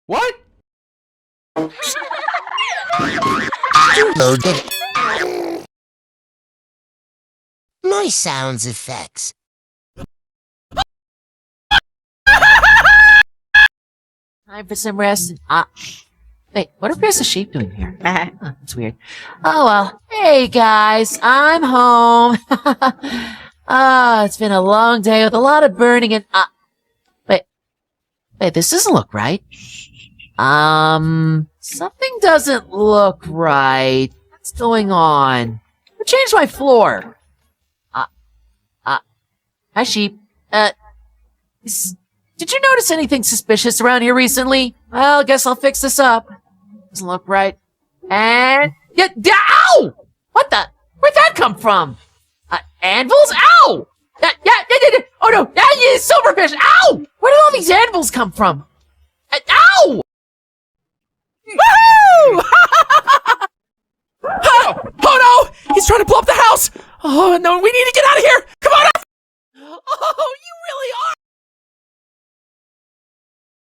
What? Noi Sounds Effects. Time for some rest. Wait, what are Pierce the Sheep doing here? That's weird. Oh well. Hey guys, I'm home. It's been a long day with a lot of burning and wait, this doesn't look right. Something doesn't look right. What's going on? I changed my floor. Hi sheep. Did you notice anything suspicious around here recently? Well, I guess I'll fix this up. Doesn't look right. And ow! What the? Where'd that come from? Anvils? Ow! Yeah. Oh no! Silverfish! Ow! Where did all these anvils come from? Ow! Woohoo! Oh no! He's trying to blow up the house! Oh no, we need to get out of here! Come on!